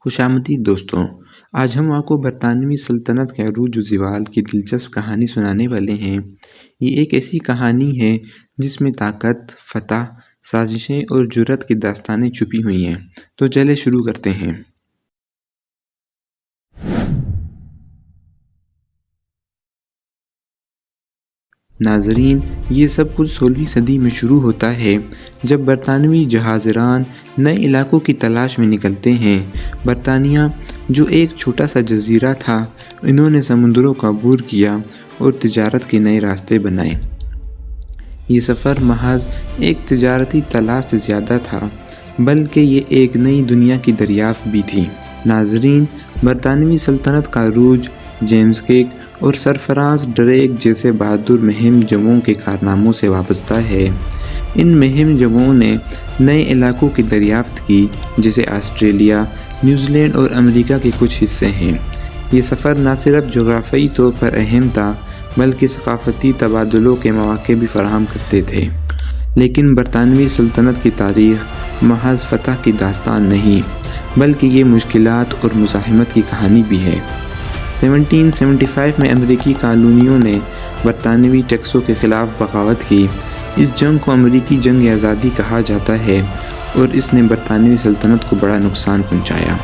خوشامدید دوستوں، آج ہم آپ کو برطانوی سلطنت کے عروج و زوال کی دلچسپ کہانی سنانے والے ہیں۔ یہ ایک ایسی کہانی ہے جس میں طاقت، فتح، سازشیں اور جرأت کی داستانیں چھپی ہوئی ہیں۔ تو چلے شروع کرتے ہیں۔ ناظرین، یہ سب کچھ 16ویں صدی میں شروع ہوتا ہے جب برطانوی جہازران نئے علاقوں کی تلاش میں نکلتے ہیں۔ برطانیہ، جو ایک چھوٹا سا جزیرہ تھا، انہوں نے سمندروں کا عبور کیا اور تجارت کے نئے راستے بنائے۔ یہ سفر محض ایک تجارتی تلاش سے زیادہ تھا، بلکہ یہ ایک نئی دنیا کی دریافت بھی تھی۔ ناظرین، برطانوی سلطنت کا عروج جیمز کک اور سرفراز ڈریک جیسے بہادر مہم جوؤں کے کارناموں سے وابستہ ہے۔ ان مہم جوؤں نے نئے علاقوں کی دریافت کی، جیسے آسٹریلیا، نیوزی لینڈ اور امریکہ کے کچھ حصے ہیں۔ یہ سفر نہ صرف جغرافیائی طور پر اہم تھا، بلکہ ثقافتی تبادلوں کے مواقع بھی فراہم کرتے تھے۔ لیکن برطانوی سلطنت کی تاریخ محض فتح کی داستان نہیں، بلکہ یہ مشکلات اور مزاحمت کی کہانی بھی ہے۔ 1775 میں امریکی کالونیوں نے برطانوی ٹیکسوں کے خلاف بغاوت کی۔ اس جنگ کو امریکی جنگ آزادی کہا جاتا ہے اور اس نے برطانوی سلطنت کو بڑا نقصان پہنچایا۔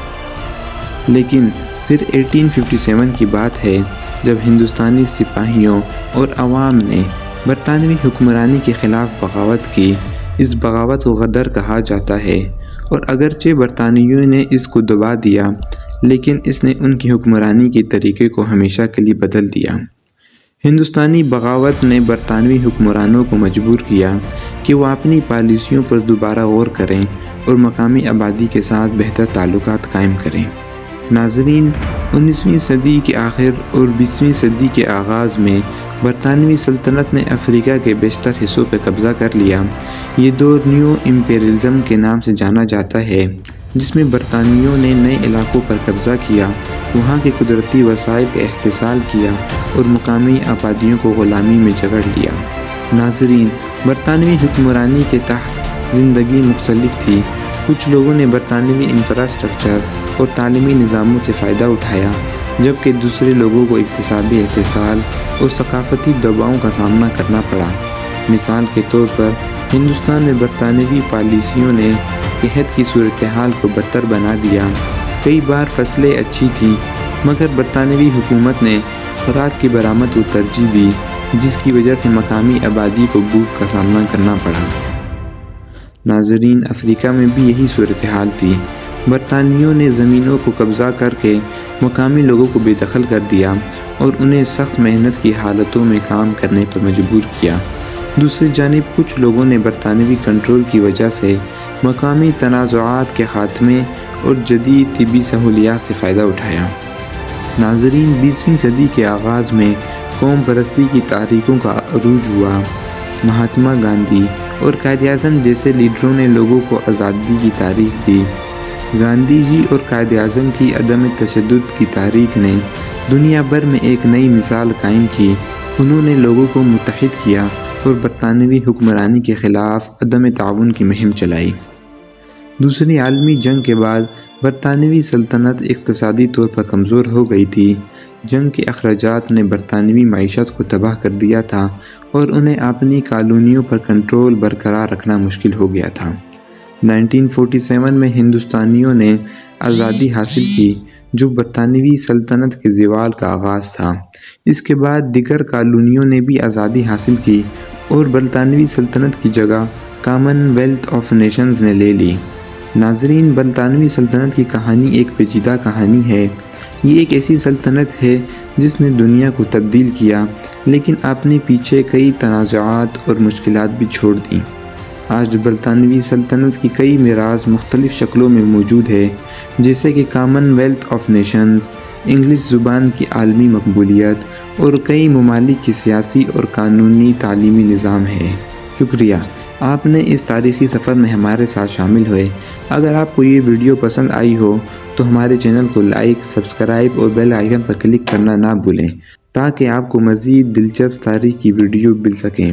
لیکن پھر 1857 کی بات ہے جب ہندوستانی سپاہیوں اور عوام نے برطانوی حکمرانی کے خلاف بغاوت کی۔ اس بغاوت کو غدر کہا جاتا ہے، اور اگرچہ برطانویوں نے اس کو دبا دیا، لیکن اس نے ان کی حکمرانی کے طریقے کو ہمیشہ کے لیے بدل دیا۔ ہندوستانی بغاوت نے برطانوی حکمرانوں کو مجبور کیا کہ وہ اپنی پالیسیوں پر دوبارہ غور کریں اور مقامی آبادی کے ساتھ بہتر تعلقات قائم کریں۔ ناظرین، 19ویں صدی کے آخر اور 20ویں صدی کے آغاز میں برطانوی سلطنت نے افریقہ کے بیشتر حصوں پر قبضہ کر لیا۔ یہ دور نیو امپیریلزم کے نام سے جانا جاتا ہے، جس میں برطانویوں نے نئے علاقوں پر قبضہ کیا، وہاں کے قدرتی وسائل کا استحصال کیا اور مقامی آبادیوں کو غلامی میں جکڑ لیا۔ ناظرین، برطانوی حکمرانی کے تحت زندگی مختلف تھی۔ کچھ لوگوں نے برطانوی انفراسٹرکچر اور تعلیمی نظاموں سے فائدہ اٹھایا، جبکہ دوسرے لوگوں کو اقتصادی استحصال اور ثقافتی دباؤں کا سامنا کرنا پڑا۔ مثال کے طور پر، ہندوستان میں برطانوی پالیسیوں نے قحط کی صورتحال کو بدتر بنا دیا۔ کئی بار فصلیں اچھی تھیں، مگر برطانوی حکومت نے خوراک کی برآمد کو ترجیح دی، جس کی وجہ سے مقامی آبادی کو بھوک کا سامنا کرنا پڑا۔ ناظرین، افریقہ میں بھی یہی صورتحال تھی۔ برطانویوں نے زمینوں کو قبضہ کر کے مقامی لوگوں کو بے دخل کر دیا اور انہیں سخت محنت کی حالتوں میں کام کرنے پر مجبور کیا۔ دوسری جانب کچھ لوگوں نے برطانوی کنٹرول کی وجہ سے مقامی تنازعات کے خاتمے اور جدید طبی سہولیات سے فائدہ اٹھایا۔ ناظرین، 20ویں صدی کے آغاز میں قوم پرستی کی تحریکوں کا عروج ہوا۔ مہاتما گاندھی اور قائد اعظم جیسے لیڈروں نے لوگوں کو آزادی کی تاریخ دی۔ گاندھی جی اور قائد اعظم کی عدم تشدد کی تحریک نے دنیا بھر میں ایک نئی مثال قائم کی۔ انہوں نے لوگوں کو متحد کیا اور برطانوی حکمرانی کے خلاف عدم تعاون کی مہم چلائی۔ دوسری عالمی جنگ کے بعد برطانوی سلطنت اقتصادی طور پر کمزور ہو گئی تھی۔ جنگ کے اخراجات نے برطانوی معیشت کو تباہ کر دیا تھا اور انہیں اپنی کالونیوں پر کنٹرول برقرار رکھنا مشکل ہو گیا تھا۔ 1947 میں ہندوستانیوں نے آزادی حاصل کی، جو برطانوی سلطنت کے زوال کا آغاز تھا۔ اس کے بعد دیگر کالونیوں نے بھی آزادی حاصل کی اور برطانوی سلطنت کی جگہ کامن ویلتھ آف نیشنز نے لے لی۔ ناظرین، برطانوی سلطنت کی کہانی ایک پیچیدہ کہانی ہے۔ یہ ایک ایسی سلطنت ہے جس نے دنیا کو تبدیل کیا، لیکن اپنے پیچھے کئی تنازعات اور مشکلات بھی چھوڑ دیں۔ آج برطانوی سلطنت کی کئی میراث مختلف شکلوں میں موجود ہے، جیسے کہ common wealth of nations, English زبان کی عالمی مقبولیت اور کئی ممالک کی سیاسی اور قانونی تعلیمی نظام ہے۔ شکریہ، آپ نے اس تاریخی سفر میں ہمارے ساتھ شامل ہوئے۔ اگر آپ کو یہ ویڈیو پسند آئی ہو تو ہمارے چینل کو لائک، سبسکرائب اور بیل آئیکن پر کلک کرنا نہ بھولیں، تاکہ آپ کو مزید دلچسپ تاریخ کی ویڈیو مل سکیں۔